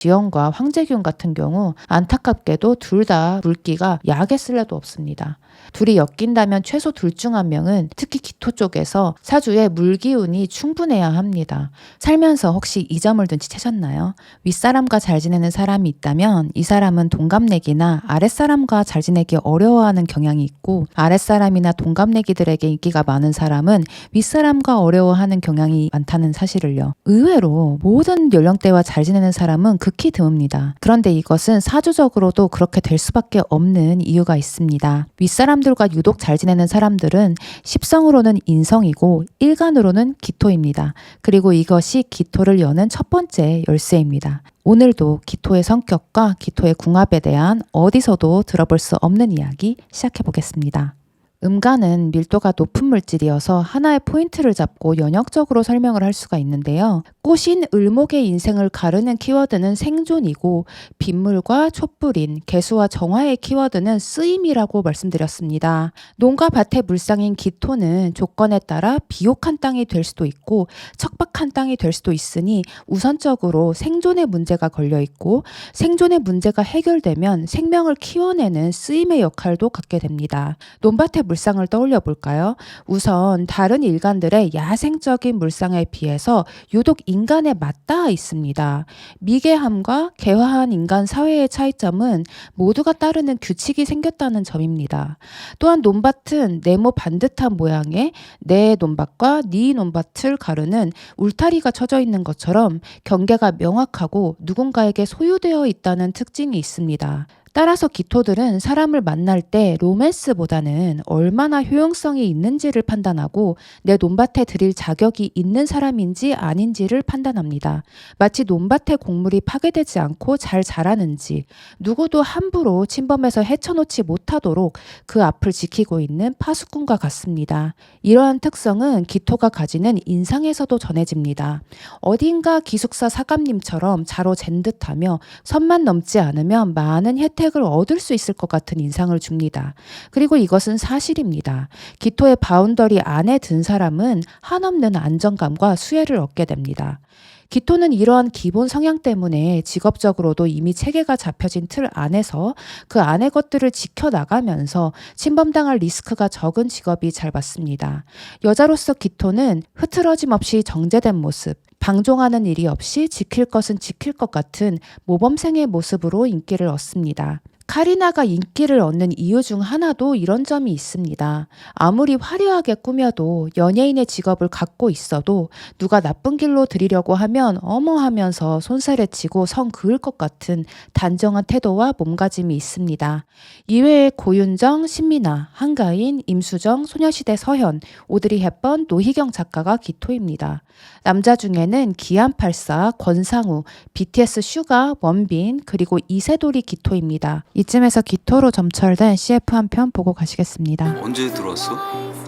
지연과 황재균 같은 경우 안타깝게도 둘 다 물기가 약에 쓸래도 없습니다. 둘이 엮인다면 최소 둘 중 한 명은 특히 기토 쪽에서 사주에 물기운이 충분해야 합니다. 살면서 혹시 이 점을 눈치채셨나요? 윗사람과 잘 지내는 사람이 있다면 이 사람은 동갑내기나 아랫사람과 잘 지내기 어려워하는 경향이 있고, 아랫사람이나 동갑내기들에게 인기가 많은 사람은 윗사람과 어려워하는 경향이 많다는 사실을요. 의외로 모든 연령대와 잘 지내는 사람은 극히 드뭅니다. 그런데 이것은 사주적으로도 그렇게 될 수밖에 없는 이유가 있습니다. 윗사람들과 유독 잘 지내는 사람들은 십성으로는 인성이고 일간으로는 기토입니다. 그리고 이것이 기토를 여는 첫 번째 열쇠입니다. 오늘도 기토의 성격과 기토의 궁합에 대한 어디서도 들어볼 수 없는 이야기 시작해 보겠습니다. 음간은 밀도가 높은 물질이어서 하나의 포인트를 잡고 연역적으로 설명을 할 수가 있는데요. 꽃인 을목의 인생을 가르는 키워드는 생존이고, 빗물과 촛불인 개수와 정화의 키워드는 쓰임이라고 말씀드렸습니다. 농가 밭의 물상인 기토는 조건에 따라 비옥한 땅이 될 수도 있고 척박한 땅이 될 수도 있으니 우선적으로 생존의 문제가 걸려 있고, 생존의 문제가 해결되면 생명을 키워내는 쓰임의 역할도 갖게 됩니다. 논밭의 물상을 떠올려 볼까요? 우선 다른 일간들의 야생적인 물상에 비해서 유독 인간에 맞닿아 있습니다. 미개함과 개화한 인간 사회의 차이점은 모두가 따르는 규칙이 생겼다는 점입니다. 또한 논밭은 네모 반듯한 모양의 내 논밭과 네 논밭을 가르는 울타리가 쳐져 있는 것처럼 경계가 명확하고 누군가에게 소유되어 있다는 특징이 있습니다. 따라서 기토들은 사람을 만날 때 로맨스보다는 얼마나 효용성이 있는지를 판단하고 내 논밭에 들일 자격이 있는 사람인지 아닌지를 판단합니다. 마치 논밭의 곡물이 파괴되지 않고 잘 자라는지, 누구도 함부로 침범해서 헤쳐놓지 못하도록 그 앞을 지키고 있는 파수꾼과 같습니다. 이러한 특성은 기토가 가지는 인상에서도 전해집니다. 어딘가 기숙사 사감님처럼 자로 잰 듯하며 선만 넘지 않으면 많은 혜택을 얻을 수 있을 것 같은 인상을 줍니다. 그리고 이것은 사실입니다. 기토의 바운더리 안에 든 사람은 한없는 안정감과 수혜를 얻게 됩니다. 기토는 이러한 기본 성향 때문에 직업적으로도 이미 체계가 잡혀진 틀 안에서 그 안의 것들을 지켜나가면서 침범당할 리스크가 적은 직업이 잘 맞습니다. 여자로서 기토는 흐트러짐 없이 정제된 모습, 방종하는 일이 없이 지킬 것은 지킬 것 같은 모범생의 모습으로 인기를 얻습니다. 카리나가 인기를 얻는 이유 중 하나도 이런 점이 있습니다. 아무리 화려하게 꾸며도 연예인의 직업을 갖고 있어도 누가 나쁜 길로 들이려고 하면 어머 하면서 손살에 치고 성 그을 것 같은 단정한 태도와 몸가짐이 있습니다. 이외에 고윤정, 신민아, 한가인, 임수정, 소녀시대 서현, 오드리 헵번, 노희경 작가가 기토입니다. 남자 중에는 기안84, 권상우, BTS 슈가, 원빈, 그리고 이세돌이 기토입니다. 이쯤에서 기토로 점철된 CF 한 편 보고 가시겠습니다. 언제 들어왔어?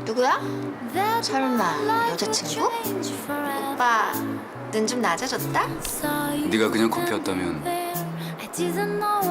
누구야? 설마 여자친구? 오빠 눈 좀 낮아졌다? 네가 그냥 커피 왔다면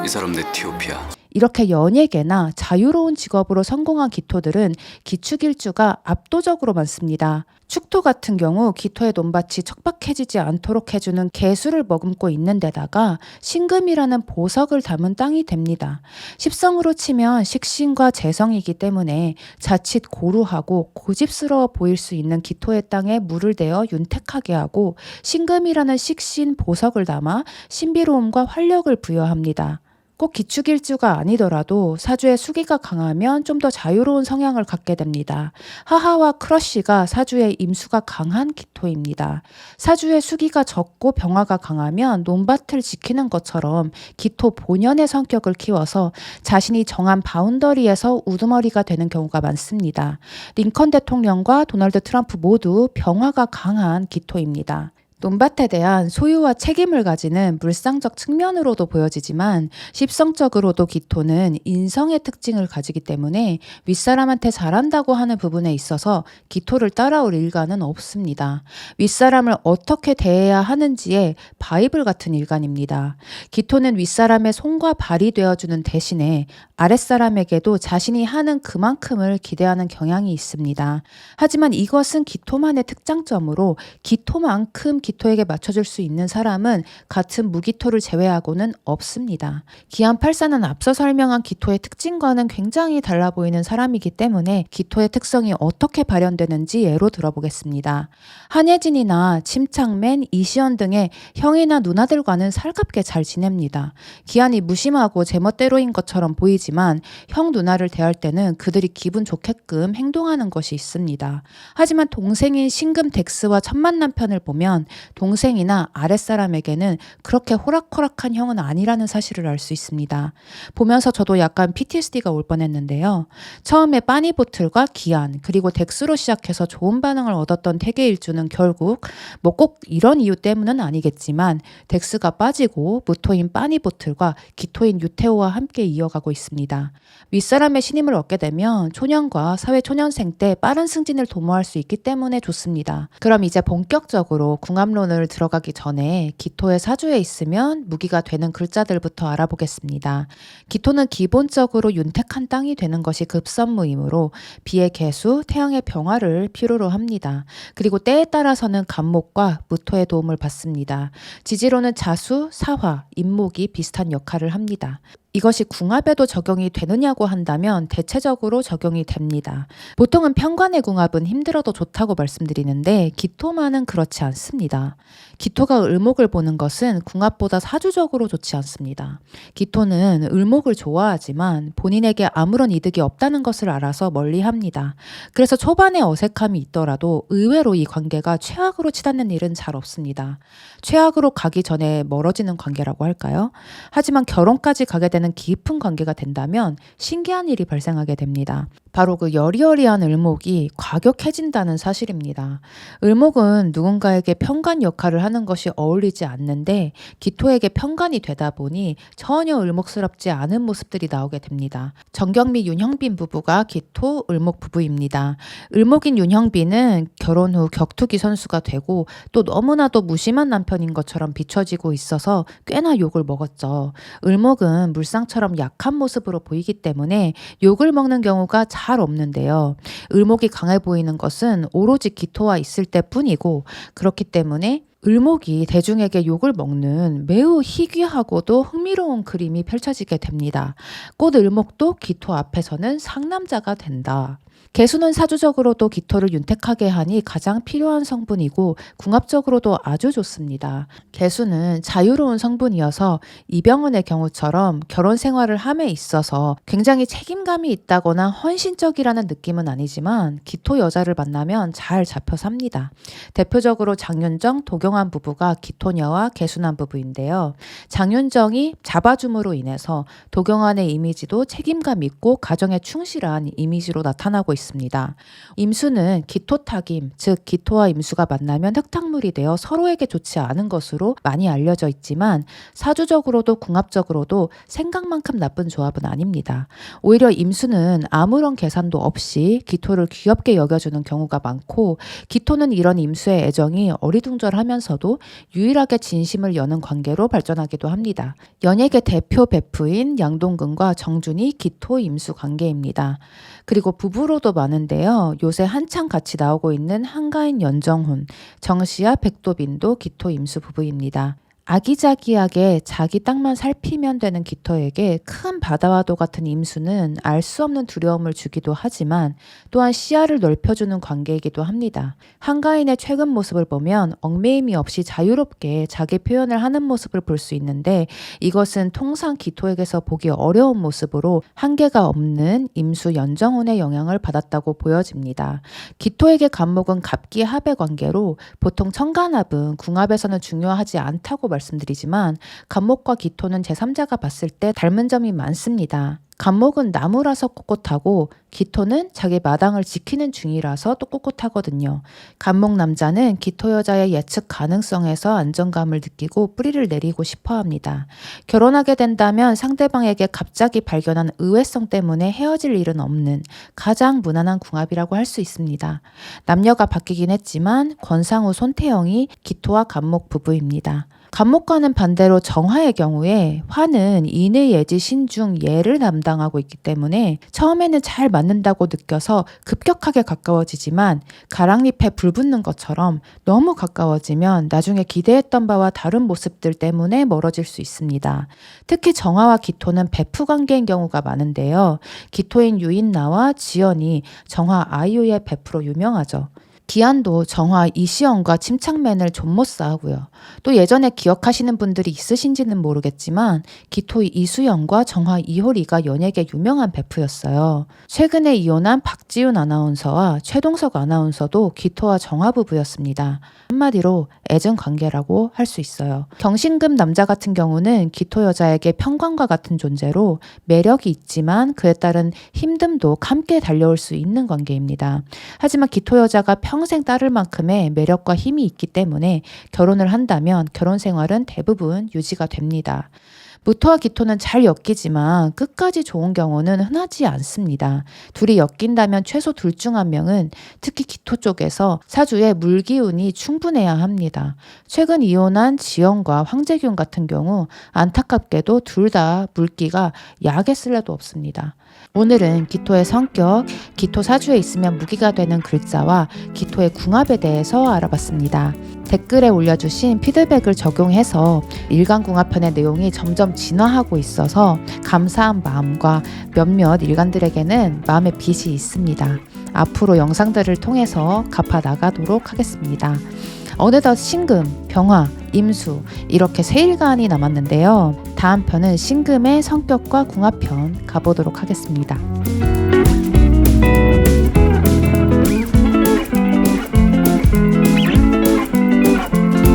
이 사람 내 티오피아. 이렇게 연예계나 자유로운 직업으로 성공한 기토들은 기축일주가 압도적으로 많습니다. 축토 같은 경우 기토의 논밭이 척박해지지 않도록 해주는 개수를 머금고 있는 데다가 신금이라는 보석을 담은 땅이 됩니다. 십성으로 치면 식신과 재성이기 때문에 자칫 고루하고 고집스러워 보일 수 있는 기토의 땅에 물을 대어 윤택하게 하고, 신금이라는 식신 보석을 담아 신비로움과 활력을 부여합니다. 꼭 기축일주가 아니더라도 사주의 수기가 강하면 좀 더 자유로운 성향을 갖게 됩니다. 하하와 크러쉬가 사주의 임수가 강한 기토입니다. 사주의 수기가 적고 병화가 강하면 논밭을 지키는 것처럼 기토 본연의 성격을 키워서 자신이 정한 바운더리에서 우두머리가 되는 경우가 많습니다. 링컨 대통령과 도널드 트럼프 모두 병화가 강한 기토입니다. 논밭에 대한 소유와 책임을 가지는 물상적 측면으로도 보여지지만 십성적으로도 기토는 인성의 특징을 가지기 때문에 윗사람한테 잘한다고 하는 부분에 있어서 기토를 따라올 일간은 없습니다. 윗사람을 어떻게 대해야 하는지에 바이블 같은 일간입니다. 기토는 윗사람의 손과 발이 되어주는 대신에 아랫사람에게도 자신이 하는 그만큼을 기대하는 경향이 있습니다. 하지만 이것은 기토만의 특장점으로 기토만큼 기토에게 맞춰줄 수 있는 사람은 같은 무기토를 제외하고는 없습니다. 기안84는 앞서 설명한 기토의 특징과는 굉장히 달라 보이는 사람이기 때문에 기토의 특성이 어떻게 발현되는지 예로 들어보겠습니다. 한예진이나 침착맨, 이시연 등의 형이나 누나들과는 살갑게 잘 지냅니다. 기안이 무심하고 제멋대로인 것처럼 보이지만 형 누나를 대할 때는 그들이 기분 좋게끔 행동하는 것이 있습니다. 하지만 동생인 신금 덱스와 첫 만난 편을 보면 동생이나 아랫사람에게는 그렇게 호락호락한 형은 아니라는 사실을 알 수 있습니다. 보면서 저도 약간 PTSD가 올 뻔했는데요. 처음에 빠니보틀과 기안 그리고 덱스로 시작해서 좋은 반응을 얻었던 태계일주는 결국 뭐 꼭 이런 이유 때문은 아니겠지만 덱스가 빠지고 무토인 빠니보틀과 기토인 유태오와 함께 이어가고 있습니다. 윗사람의 신임을 얻게 되면 초년과 사회 초년생 때 빠른 승진을 도모할 수 있기 때문에 좋습니다. 그럼 이제 본격적으로 궁합론을 들어가기 전에 기토의 사주에 있으면 무기가 되는 글자들부터 알아보겠습니다. 기토는 기본적으로 윤택한 땅이 되는 것이 급선무이므로 비의 개수, 태양의 병화를 필요로 합니다. 그리고 때에 따라서는 간목과 무토의 도움을 받습니다. 지지로는 자수, 사화, 임목이 비슷한 역할을 합니다. 이것이 궁합에도 적용이 되느냐고 한다면 대체적으로 적용이 됩니다. 보통은 편관의 궁합은 힘들어도 좋다고 말씀드리는데 기토만은 그렇지 않습니다. 기토가 을목을 보는 것은 궁합보다 사주적으로 좋지 않습니다. 기토는 을목을 좋아하지만 본인에게 아무런 이득이 없다는 것을 알아서 멀리합니다. 그래서 초반에 어색함이 있더라도 의외로 이 관계가 최악으로 치닫는 일은 잘 없습니다. 최악으로 가기 전에 멀어지는 관계라고 할까요? 하지만 결혼까지 가게 되는 깊은 관계가 된다면 신기한 일이 발생하게 됩니다. 바로 그 여리여리한 을목이 과격해진다는 사실입니다. 을목은 누군가에게 편관 역할을 하는 것이 어울리지 않는데 기토에게 편관이 되다 보니 전혀 을목스럽지 않은 모습들이 나오게 됩니다. 정경미, 윤형빈 부부가 기토, 을목 부부입니다. 을목인 윤형빈은 결혼 후 격투기 선수가 되고 또 너무나도 무심한 남편인 것처럼 비춰지고 있어서 꽤나 욕을 먹었죠. 을목은 물상처럼 약한 모습으로 보이기 때문에 욕을 먹는 경우가 잘 없는데요. 을목이 강해 보이는 것은 오로지 기토와 있을 때뿐이고 그렇기 때문에 을목이 대중에게 욕을 먹는 매우 희귀하고도 흥미로운 그림이 펼쳐지게 됩니다. 꽃 을목도 기토 앞에서는 상남자가 된다. 개수는 사주적으로도 기토를 윤택하게 하니 가장 필요한 성분이고 궁합적으로도 아주 좋습니다. 개수는 자유로운 성분이어서 이병헌의 경우처럼 결혼 생활을 함에 있어서 굉장히 책임감이 있다거나 헌신적이라는 느낌은 아니지만 기토 여자를 만나면 잘 잡혀 삽니다. 대표적으로 장윤정, 도경환 부부가 기토녀와 개수남 부부인데요. 장윤정이 잡아줌으로 인해서 도경환의 이미지도 책임감 있고 가정에 충실한 이미지로 나타나고 있습니다. 임수는 기토탁임, 즉 기토와 임수가 만나면 흙탕물이 되어 서로에게 좋지 않은 것으로 많이 알려져 있지만 사주적으로도 궁합적으로도 생각만큼 나쁜 조합은 아닙니다. 오히려 임수는 아무런 계산도 없이 기토를 귀엽게 여겨주는 경우가 많고 기토는 이런 임수의 애정이 어리둥절하면서도 유일하게 진심을 여는 관계로 발전하기도 합니다. 연예계 대표 베프인 양동근과 정준이 기토 임수 관계입니다. 그리고 부부로도 많은데요. 요새 한창 같이 나오고 있는 한가인 연정훈, 정시아 백도빈도 기토 임수 부부입니다. 아기자기하게 자기 땅만 살피면 되는 기토에게 큰 바다와도 같은 임수는 알 수 없는 두려움을 주기도 하지만 또한 시야를 넓혀주는 관계이기도 합니다. 한가인의 최근 모습을 보면 얽매임이 없이 자유롭게 자기 표현을 하는 모습을 볼 수 있는데 이것은 통상 기토에게서 보기 어려운 모습으로 한계가 없는 임수 연정훈의 영향을 받았다고 보여집니다. 기토에게 간목은 갑기합의 관계로 보통 천간합은 궁합에서는 중요하지 않다고 말씀드리지만 간목과 기토는 제3자가 봤을 때 닮은 점이 많습니다. 간목은 나무라서 꼿꼿하고 기토는 자기 마당을 지키는 중이라서 또 꼿꼿하거든요. 간목 남자는 기토 여자의 예측 가능성에서 안정감을 느끼고 뿌리를 내리고 싶어 합니다. 결혼하게 된다면 상대방에게 갑자기 발견한 의외성 때문에 헤어질 일은 없는 가장 무난한 궁합이라고 할 수 있습니다. 남녀가 바뀌긴 했지만 권상우, 손태영이 기토와 간목 부부입니다. 간목과는 반대로 정화의 경우에 화는 인의 예지 신중 예를 담당하고 있기 때문에 처음에는 잘 맞는다고 느껴서 급격하게 가까워지지만 가랑잎에 불 붙는 것처럼 너무 가까워지면 나중에 기대했던 바와 다른 모습들 때문에 멀어질 수 있습니다. 특히 정화와 기토는 배프 관계인 경우가 많은데요. 기토인 유인나와 지연이 정화 아이유의 배프로 유명하죠. 기안도 정화 이시연과 침착맨을 존못 싸우고요. 또 예전에 기억하시는 분들이 있으신지는 모르겠지만 기토 이수연과 정화 이효리가 연예계 유명한 베프였어요. 최근에 이혼한 박지윤 아나운서와 최동석 아나운서도 기토와 정화 부부였습니다. 한마디로 애정 관계라고 할 수 있어요. 경신급 남자 같은 경우는 기토 여자에게 평관과 같은 존재로 매력이 있지만 그에 따른 힘듦도 함께 달려올 수 있는 관계입니다. 하지만 기토 여자가 평생 따를 만큼의 매력과 힘이 있기 때문에 결혼을 한다면 결혼 생활은 대부분 유지가 됩니다. 무토와 기토는 잘 엮이지만 끝까지 좋은 경우는 흔하지 않습니다. 둘이 엮인다면 최소 둘 중 한 명은 특히 기토 쪽에서 사주에 물기운이 충분해야 합니다. 최근 이혼한 지연과 황재균 같은 경우 안타깝게도 둘 다 물기가 약에 쓸래도 없습니다. 오늘은 기토의 성격, 기토 사주에 있으면 무기가 되는 글자와 기토의 궁합에 대해서 알아봤습니다. 댓글에 올려주신 피드백을 적용해서 일간궁합편의 내용이 점점 진화하고 있어서 감사한 마음과 몇몇 일간들에게는 마음의 빚이 있습니다. 앞으로 영상들을 통해서 갚아 나가도록 하겠습니다. 어느덧 신금, 병화, 임수 이렇게 세 일간이 남았는데요. 다음 편은 신금의 성격과 궁합편 가보도록 하겠습니다.